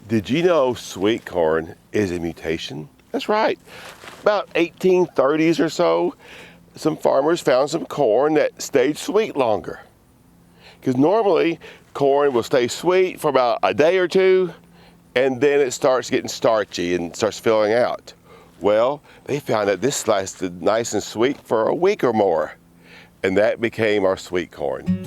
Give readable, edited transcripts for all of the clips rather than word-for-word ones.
Did you know sweet corn is a mutation? That's right. About 1830s or so, some farmers found some corn that stayed sweet longer. Because normally corn will stay sweet for about a day or two, and then it starts getting starchy and starts filling out. Well, they found that this lasted nice and sweet for a week or more, and that became our sweet corn.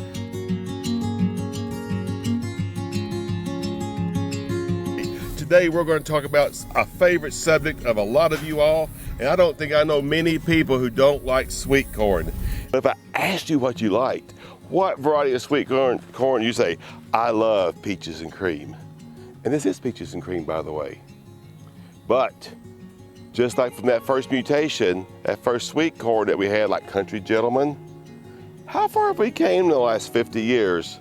Today we're going to talk about a favorite subject of a lot of you all, and I don't think I know many people who don't like sweet corn. If I asked you what you liked, what variety of sweet corn you say, I love peaches and cream. And this is peaches and cream, by the way. But just like from that first mutation, that first sweet corn that we had, like Country Gentleman, how far have we came in the last 50 years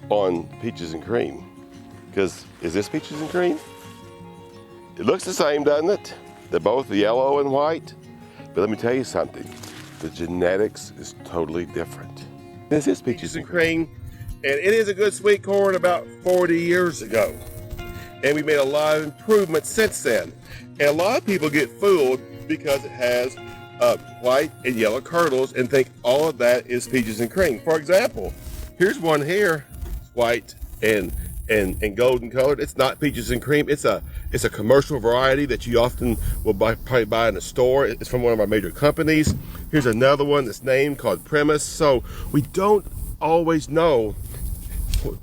on peaches and cream? Because is this peaches and cream? It looks the same, doesn't it? They're both yellow and white. But let me tell you something. The genetics is totally different. This is peaches and cream. And it is a good sweet corn about 40 years ago. And we made a lot of improvements since then. And a lot of people get fooled because it has white and yellow kernels and think all of that is peaches and cream. For example, here's one here, white and golden colored. It's not peaches and cream. It's a commercial variety that you often will probably buy in a store. It's from one of our major companies. Here's another one that's named called Primus. So we don't always know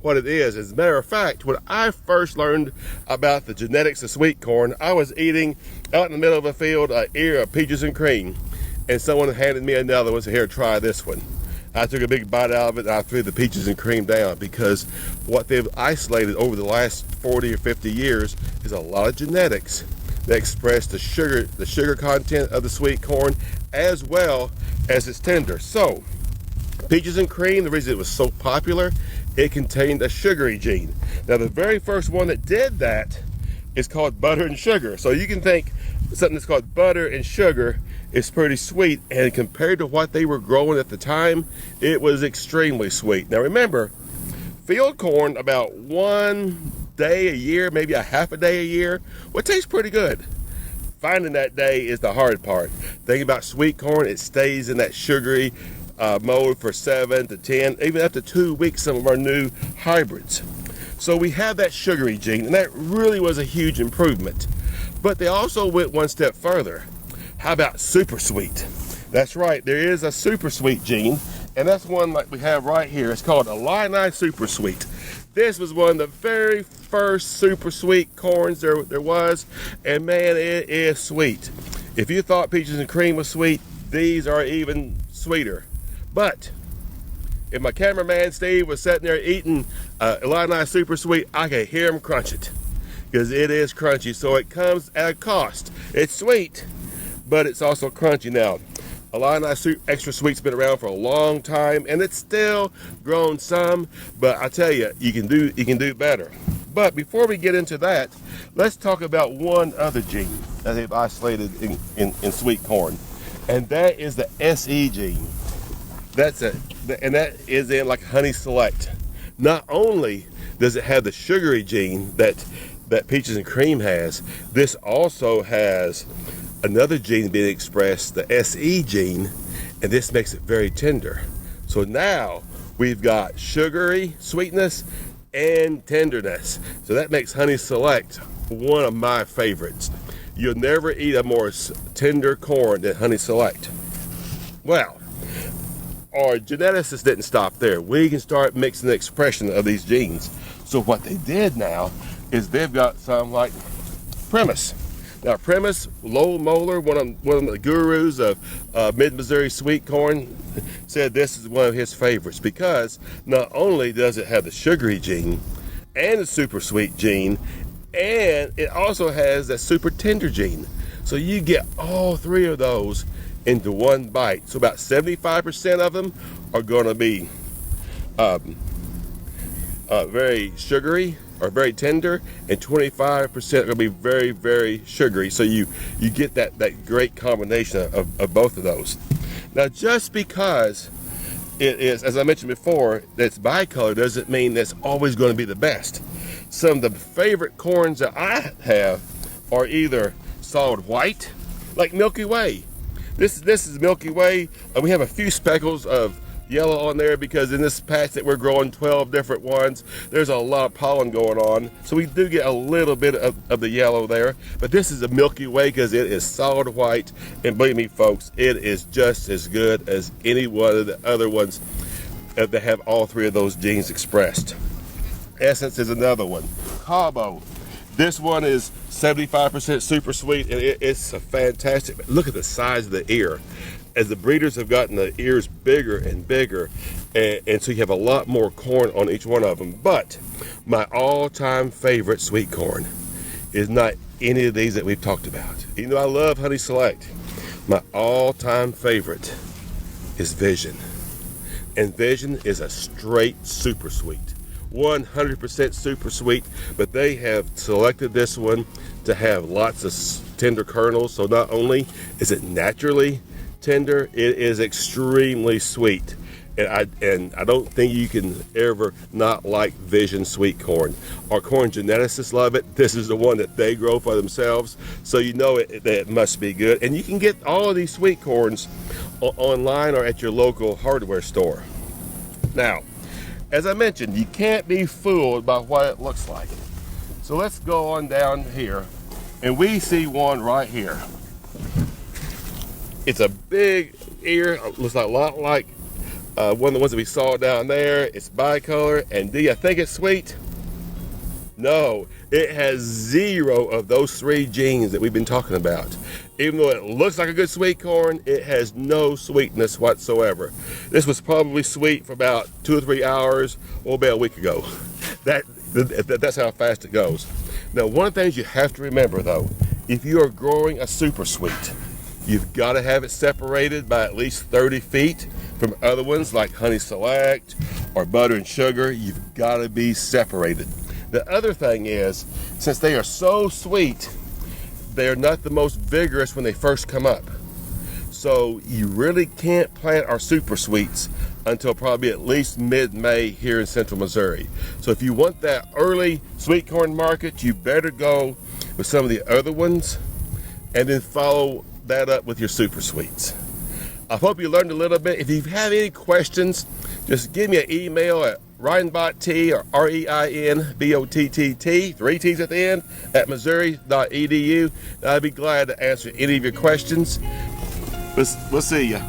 what it is. As a matter of fact, when I first learned about the genetics of sweet corn, I was eating out in the middle of a field an ear of peaches and cream, and someone handed me another one and said, here, try this one. I took a big bite out of it and I threw the peaches and cream down, because what they've isolated over the last 40 or 50 years is a lot of genetics that express the sugar content of the sweet corn as well as its tender. So peaches and cream, the reason it was so popular, it contained a sugary gene. Now the very first one that did that is called butter and sugar. So you can think something that's called butter and sugar is pretty sweet, and compared to what they were growing at the time, it was extremely sweet. Now remember, field corn about one day a year, maybe a half a day a year, well, it tastes pretty good. Finding that day is the hard part. Thinking about sweet corn, it stays in that sugary mode for 7 to 10, even up to 2 weeks, some of our new hybrids. So we have that sugary gene, and that really was a huge improvement. But they also went one step further. How about super sweet? That's right, there is a super sweet gene, and that's one like we have right here. It's called Illini Super Sweet. This was one of the very first super sweet corns there was, and man, it is sweet. If you thought peaches and cream was sweet, these are even sweeter. But if my cameraman Steve was sitting there eating Illini Super Sweet, I could hear him crunch it, because it is crunchy. So it comes at a cost. It's sweet, but it's also crunchy. Now, Illini Extra Sweet's been around for a long time, and it's still grown some, but I tell you, you can do better. But before we get into that, let's talk about one other gene that they've isolated in sweet corn, and that is the SE gene. And that is in like Honey Select. Not only does it have the sugary gene that peaches and cream has, this also has another gene being expressed, the SE gene, and this makes it very tender. So now we've got sugary sweetness and tenderness. So that makes Honey Select one of my favorites. You'll never eat a more tender corn than Honey Select. Well, our geneticists didn't stop there. We can start mixing the expression of these genes. So what they did now is they've got some like Primus. Now Primus, Lowell Moeller, one of the gurus of mid-Missouri sweet corn, said this is one of his favorites, because not only does it have the sugary gene and the super sweet gene, and it also has that super tender gene. So you get all three of those into one bite. So about 75% of them are going to be very sugary or very tender, and 25% are going to be very, very sugary. So you get that great combination of both of those. Now, just because it is, as I mentioned before, that it's bicolor doesn't mean that's always going to be the best. some of the favorite corns that I have are either solid white, like Milky Way. This is Milky Way. We have a few speckles of yellow on there because in this patch that we're growing 12 different ones, there's a lot of pollen going on, so we do get a little bit of the yellow there. But this is a Milky Way because it is solid white, and believe me folks, it is just as good as any one of the other ones that have all three of those genes expressed. Essence is another one. Cabo, this one is 75% super sweet, and it's a fantastic. Look at the size of the ear. As the breeders have gotten the ears bigger and bigger, and so you have a lot more corn on each one of them. But my all-time favorite sweet corn is not any of these that we've talked about. Even though I love Honey Select, my all-time favorite is Vision. And Vision is a straight super sweet, 100% super sweet, but they have selected this one to have lots of tender kernels. So not only is it naturally tender, it is extremely sweet, and I don't think you can ever not like Vision sweet corn. Our corn geneticists love it. This is the one that they grow for themselves, so you know that it must be good. And you can get all of these sweet corns online or at your local hardware store. Now, as I mentioned, you can't be fooled by what it looks like. So let's go on down here, and we see one right here. It's a big ear, looks a lot like one of the ones that we saw down there. It's bicolor, and do you think it's sweet? No, it has zero of those three genes that we've been talking about. Even though it looks like a good sweet corn, it has no sweetness whatsoever. This was probably sweet for about 2 or 3 hours, or about a week ago. That's how fast it goes. Now, one of the things you have to remember though, if you are growing a super sweet, you've got to have it separated by at least 30 feet from other ones like Honey Select or Butter and Sugar. You've got to be separated. The other thing is, since they are so sweet, they are not the most vigorous when they first come up. So you really can't plant our super sweets until probably at least mid-May here in central Missouri. So if you want that early sweet corn market, you better go with some of the other ones and then follow that up with your super sweets. I hope you learned a little bit. If you have any questions, just give me an email at ReinBottT, or ReinBottt, 3 T's at the end, at missouri.edu. I'd be glad to answer any of your questions. We'll see you.